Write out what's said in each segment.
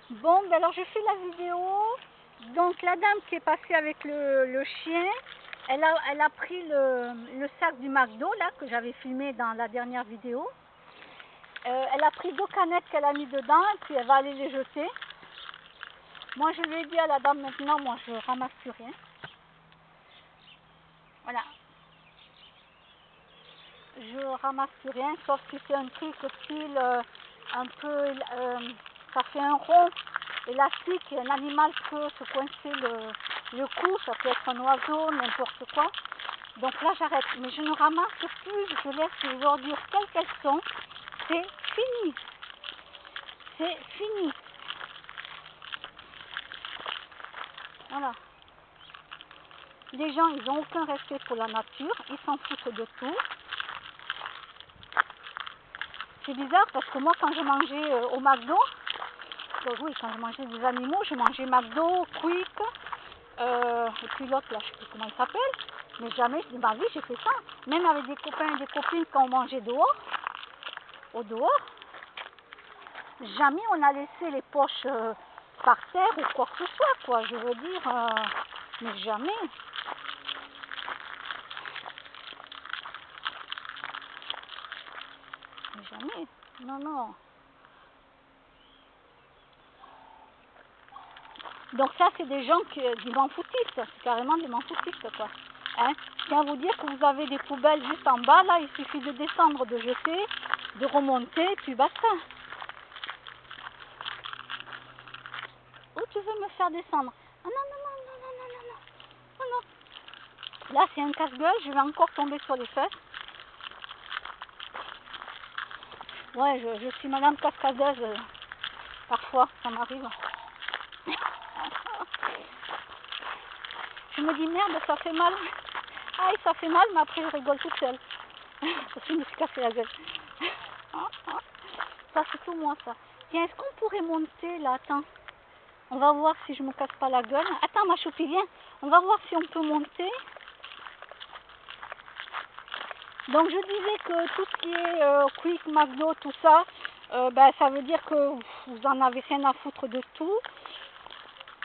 Bon, ben alors je fais la vidéo. Donc la dame qui est passée avec le chien, elle a pris le sac du McDo là que j'avais filmé dans la dernière vidéo. Elle a pris 2 canettes qu'elle a mis dedans et puis elle va aller les jeter. Moi je lui ai dit à la dame maintenant, moi je ramasse plus rien. Voilà. Je ramasse plus rien, sauf si c'est un truc style un peu, ça fait un rond élastique et un animal peut se coincer le cou, ça peut être un oiseau, n'importe quoi. Donc là j'arrête, mais je ne ramasse plus, je laisse les ordures telles qu'elles sont, c'est fini. C'est fini. Voilà. Les gens, ils n'ont aucun respect pour la nature, ils s'en foutent de tout. C'est bizarre parce que moi quand je mangeais au McDo, oui, quand je mangeais des animaux, je mangeais McDo, Quick, et puis l'autre là, je ne sais plus comment il s'appelle, mais jamais de ma vie j'ai fait ça. Même avec des copains et des copines quand on mangeait dehors, au dehors, jamais on a laissé les poches par terre ou quoi que ce soit, quoi. Je veux dire, mais jamais. Mais jamais. Non, non. Donc ça, c'est des gens qui m'en foutistes, c'est carrément des m'en foutistes, quoi. Hein? Je tiens à vous dire que vous avez des poubelles juste en bas, là, il suffit de descendre, de jeter, de remonter, puis basta. Où tu veux me faire descendre? Ah non, non, non, non, non, non, non, non, non, non. Là, c'est un casse-gueule, je vais encore tomber sur les fesses. Ouais, je suis madame cascadeuse, parfois, ça m'arrive. Je me dis, merde, ça fait mal. Aïe, ça fait mal, mais après, je rigole toute seule. Parce que je me suis cassé la gueule. Ça, c'est tout moi, ça. Tiens, est-ce qu'on pourrait monter, là? Attends. On va voir si je me casse pas la gueule. Attends, ma choupie, viens. On va voir si on peut monter. Donc, je disais que tout ce qui est Quick, McDo, tout ça, ben, ça veut dire que vous en avez rien à foutre de tout.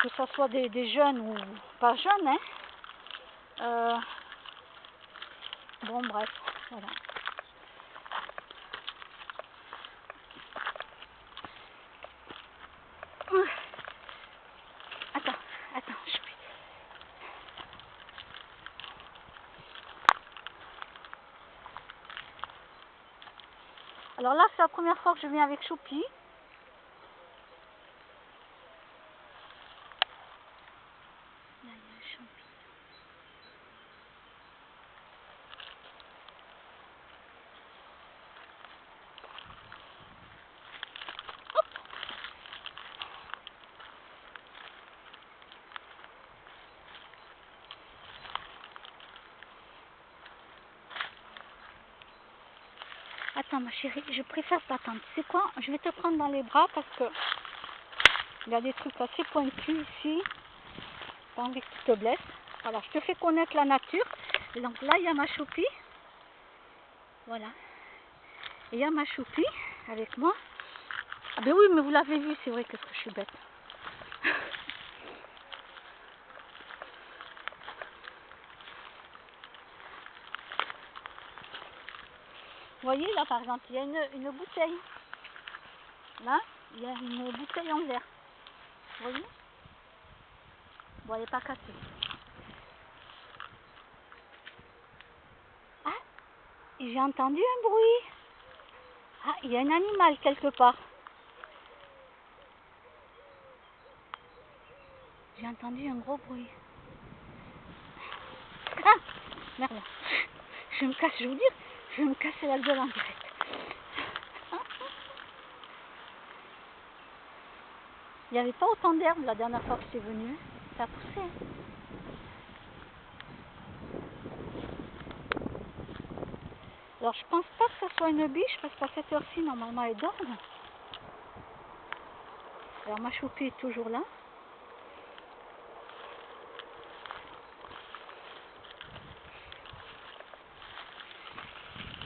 Que ce soit des jeunes ou pas jeunes, hein. Bon, bref, voilà. Attends, je suis. Alors là, c'est la première fois que je viens avec Choupi. Là, il y a un champi. Hop. Attends, ma chérie, je préfère t'attendre. Tu sais quoi? Je vais te prendre dans les bras parce que il y a des trucs assez pointus ici. Pas envie que tu te blesses. Voilà, je te fais connaître la nature. Et donc là, il y a ma choupie. Voilà. Et il y a ma choupie avec moi. Ah ben oui, mais vous l'avez vu, c'est vrai, qu'est-ce que je suis bête. Vous voyez, là, par exemple, il y a une bouteille. Là, il y a une bouteille en verre. Vous voyez? Bon, elle n'est pas cassée. Ah, j'ai entendu un bruit. Ah, il y a un animal quelque part. J'ai entendu un gros bruit. Ah, merde. Je me casse, je veux dire, je vais me casser la gueule en direct. Il n'y avait pas autant d'herbe la dernière fois que c'est venu. Ça a poussé. Alors je pense pas que ce soit une biche parce qu'à cette heure-ci, normalement, elle dort. Alors ma choupie est toujours là.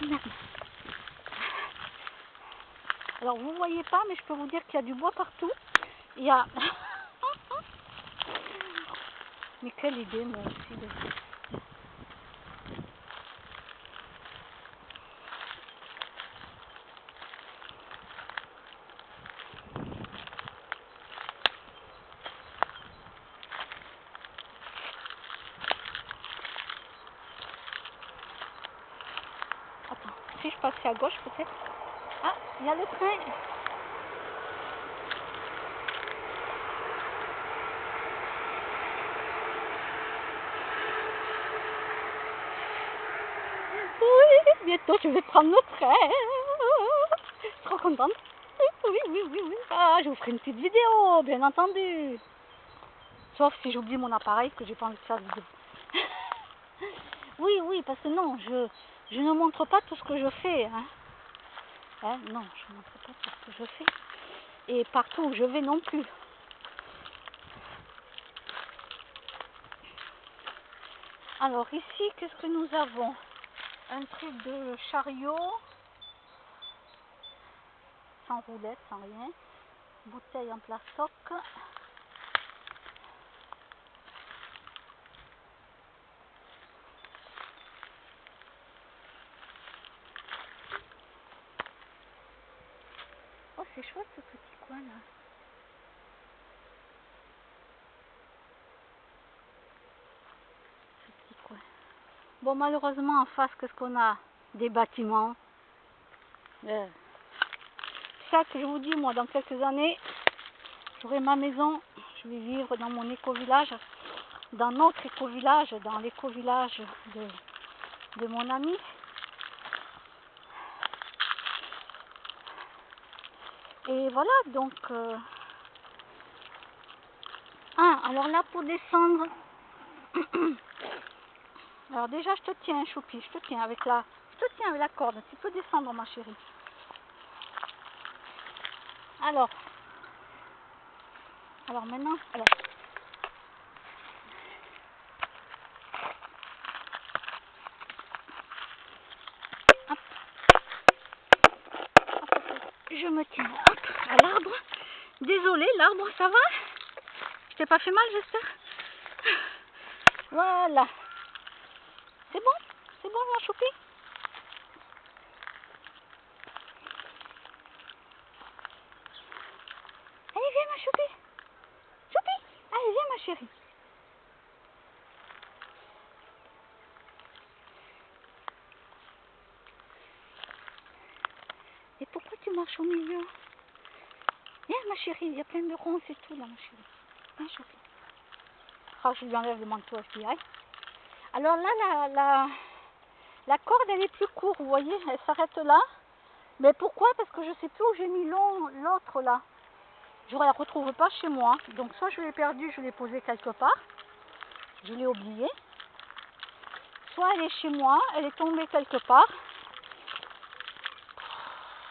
Merde. Alors vous voyez pas, mais je peux vous dire qu'il y a du bois partout. Il y a... Mais quelle idée, moi aussi. Attends, si je passais à gauche peut-être. Ah, il y a le train. Oui, bientôt je vais prendre le train. Je suis trop contente. Oui. Ah, je vous ferai une petite vidéo, bien entendu. Sauf si j'oublie mon appareil, que j'ai pas envie de faire de vidéo. Oui, parce que non, je ne montre pas tout ce que je fais. Non, je ne montre pas tout ce que je fais. Et partout où je vais non plus. Alors ici, qu'est-ce que nous avons? Un truc de chariot. Sans roulette, sans rien. Bouteille en plastoc. Oh, c'est chouette ce petit coin là. Ce petit coin. Bon, malheureusement, en face, qu'est-ce qu'on a? Des bâtiments. C'est ça que je vous dis, moi, dans quelques années, j'aurai ma maison. Je vais vivre dans mon éco-village. Dans notre éco-village, dans l'éco-village de mon ami. Et voilà, donc... Ah, alors là, pour descendre... Alors déjà, je te tiens, Choupi, je te tiens avec la corde. Tu peux descendre, ma chérie. Alors maintenant, hop, je me tiens, hop, à l'arbre. Désolée, l'arbre, ça va? Je t'ai pas fait mal, j'espère? Voilà. C'est bon, mon Choupi? Allez, viens, ma Choupi. Choupi, allez, viens, ma chérie. Et pourquoi tu marches au milieu? Viens, ma chérie, il y a plein de ronces et tout, là, ma chérie. Viens, Choupi. Oh, je lui enlève le manteau, FBI. Alors là, la corde, elle est plus courte, vous voyez, elle s'arrête là. Mais pourquoi? Parce que je sais plus où j'ai mis l'autre là. Je ne la retrouve pas chez moi. Donc soit je l'ai perdue, je l'ai posée quelque part. Je l'ai oubliée. Soit elle est chez moi, elle est tombée quelque part.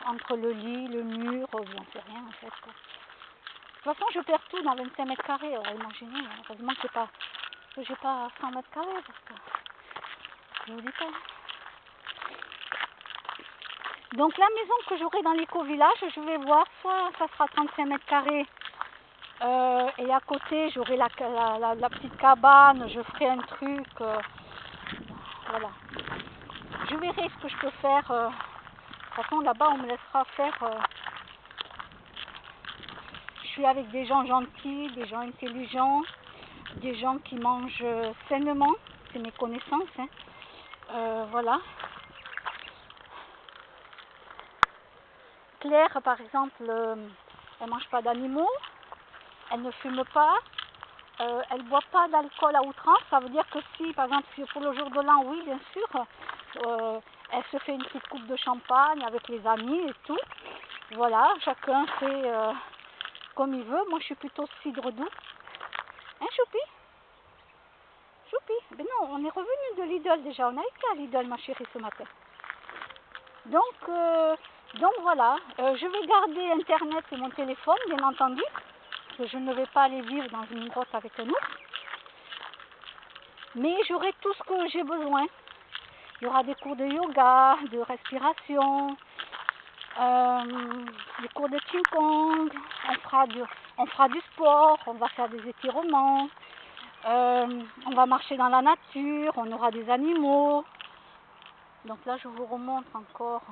Entre le lit, le mur, j'en sais rien en fait. Quoi. De toute façon, je perds tout dans 25 mètres carrés. Alors imaginez, heureusement que j'ai pas 100 mètres carrés. Parce que je vous dis pas. Donc la maison que j'aurai dans l'éco-village, je vais voir, soit ça sera 35 mètres carrés et à côté j'aurai la petite cabane, je ferai un truc, voilà. Je verrai ce que je peux faire. De toute façon là-bas on me laissera faire. Je suis avec des gens gentils, des gens intelligents, des gens qui mangent sainement, c'est mes connaissances. Voilà. Claire, par exemple, elle ne mange pas d'animaux, elle ne fume pas, elle ne boit pas d'alcool à outrance. Ça veut dire que si, par exemple, pour le jour de l'an, oui, bien sûr, elle se fait une petite coupe de champagne avec les amis et tout. Voilà, chacun fait comme il veut. Moi, je suis plutôt cidre doux. Hein, Choupi? Choupi? Ben non, on est revenu de Lidl déjà. On a été à Lidl, ma chérie, ce matin. Donc voilà, je vais garder Internet et mon téléphone, bien entendu, parce que je ne vais pas aller vivre dans une grotte avec un ours. Mais j'aurai tout ce que j'ai besoin. Il y aura des cours de yoga, de respiration, des cours de Qigong, on fera du sport, on va faire des étirements, on va marcher dans la nature, on aura des animaux. Donc là je vous remontre encore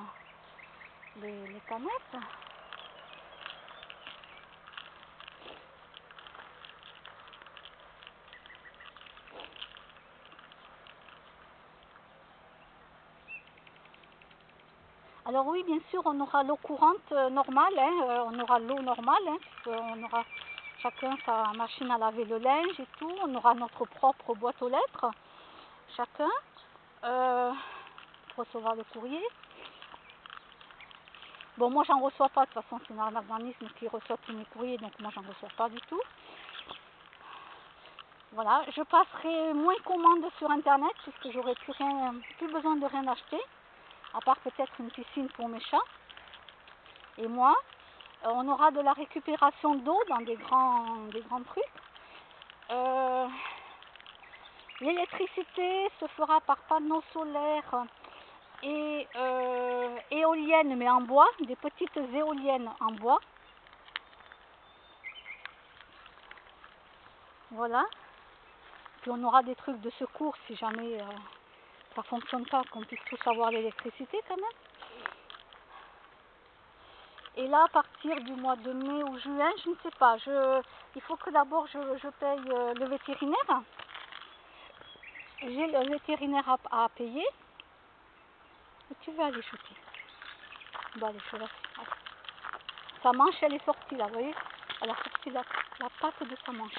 les canettes. Alors oui, bien sûr, on aura l'eau courante normale, hein, on aura l'eau normale, hein, on aura chacun sa machine à laver le linge et tout, on aura notre propre boîte aux lettres, chacun, pour recevoir le courrier. Bon, moi j'en reçois pas, de toute façon c'est un organisme qui reçoit tous mes courriers, donc moi j'en reçois pas du tout. Voilà, je passerai moins commande sur internet, puisque j'aurai plus besoin de rien acheter, à part peut-être une piscine pour mes chats. Et moi, on aura de la récupération d'eau dans des grands trucs. L'électricité se fera par panneaux solaires et éoliennes, mais en bois, des petites éoliennes en bois. Voilà. Puis on aura des trucs de secours si jamais ça ne fonctionne pas, qu'on puisse tous avoir l'électricité quand même. Et là, à partir du mois de mai ou juin, je ne sais pas. Il faut que d'abord je paye le vétérinaire. J'ai le vétérinaire à payer. Et tu vas aller shooter. Bon, allez, je vais. Sa manche, elle est sortie là, vous voyez? Elle a sorti la patte de sa manche.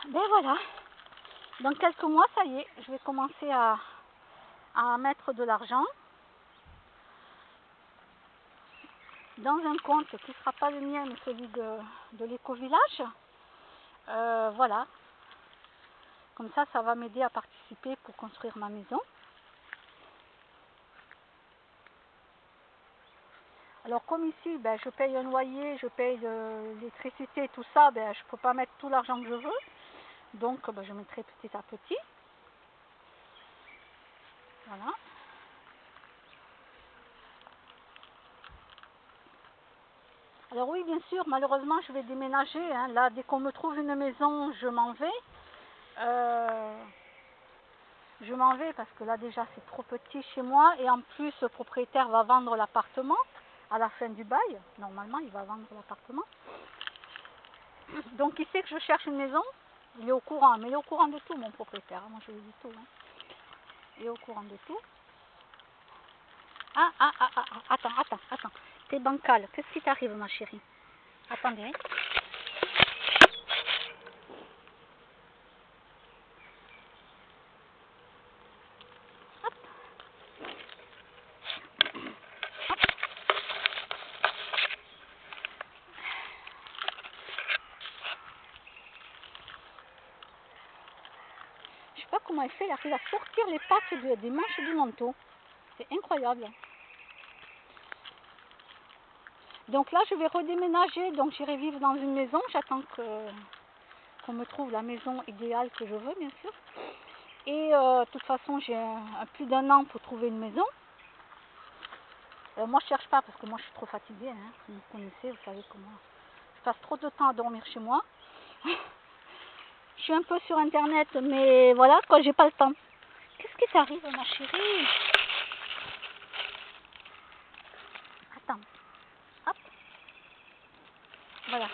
Ben voilà. Dans quelques mois, ça y est, je vais commencer à mettre de l'argent dans un compte qui ne sera pas le mien, mais celui de l'éco-village. Voilà. Comme ça va m'aider à participer pour construire ma maison. Alors comme ici, ben, je paye un loyer, je paye l'électricité, tout ça, ben, je ne peux pas mettre tout l'argent que je veux. Donc ben, je mettrai petit à petit. Voilà. Alors oui, bien sûr, malheureusement, je vais déménager. Hein. Là, dès qu'on me trouve une maison, je m'en vais. Je m'en vais parce que là, déjà, c'est trop petit chez moi. Et en plus, le propriétaire va vendre l'appartement à la fin du bail. Normalement, il va vendre l'appartement. Donc, il sait que je cherche une maison. Il est au courant. Mais il est au courant de tout, mon propriétaire. Moi, je lui dis tout. Hein. Il est au courant de tout. Attends. T'es bancale. Qu'est-ce qui t'arrive, ma chérie? Attendez. Hop. Je sais pas comment elle fait. Elle arrive à sortir les pattes des manches du manteau. C'est incroyable. Donc là, je vais redéménager. Donc j'irai vivre dans une maison. J'attends qu'on me trouve la maison idéale que je veux, bien sûr. Et de toute façon, j'ai plus d'un an pour trouver une maison. Moi, je cherche pas parce que moi, je suis trop fatiguée. Hein. Vous me connaissez, vous savez comment. Je passe trop de temps à dormir chez moi. Je suis un peu sur internet, mais voilà, quoi, j'ai pas le temps. Qu'est-ce qui t'arrive, ma chérie? Attends. Hop. Voilà.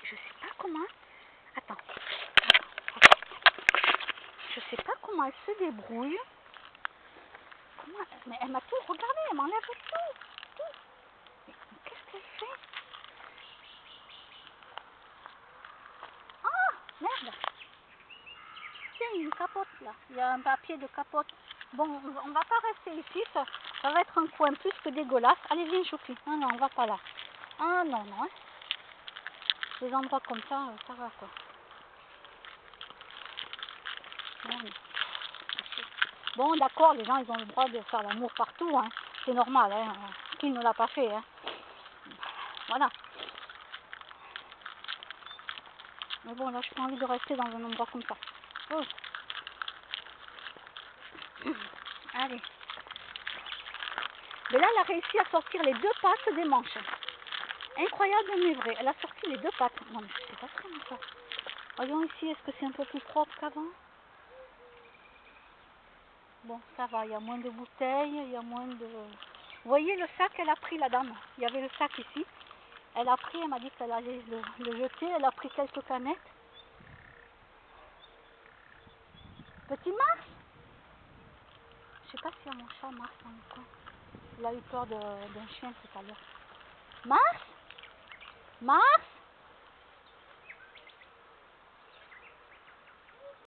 Je sais pas comment. Attends. Je sais pas comment elle se débrouille. Mais elle m'a tout regardé, elle m'enlève tout. Mais qu'est-ce qu'elle fait? Ah, merde. Tiens, il y a une capote là. Il y a un papier de capote. Bon, on va pas rester ici. Ça va être un coin plus que dégueulasse. Allez, viens, Choupi. Ah non, on va pas là. Ah non. Hein. Des endroits comme ça va quoi. Merde. Bon, d'accord, les gens, ils ont le droit de faire l'amour partout. Hein. C'est normal. Hein. Qui ne l'a pas fait hein. Voilà. Mais bon, là, je n'ai pas envie de rester dans un endroit comme ça. Oh. Allez. Mais là, elle a réussi à sortir les 2 pattes des manches. Incroyable mais vrai. Elle a sorti les 2 pattes. Non mais je sais pas comment ça. Voyons ici, est-ce que c'est un peu plus propre qu'avant? Bon, ça va, il y a moins de bouteilles, il y a moins de... Vous voyez le sac, elle a pris la dame. Il y avait le sac ici. Elle a pris, elle m'a dit qu'elle allait le jeter. Elle a pris quelques canettes. Petit Mars? Je sais pas s'il y a mon chat Mars dans le coin. Il a eu peur d'un chien tout à l'heure. Mars? Mars?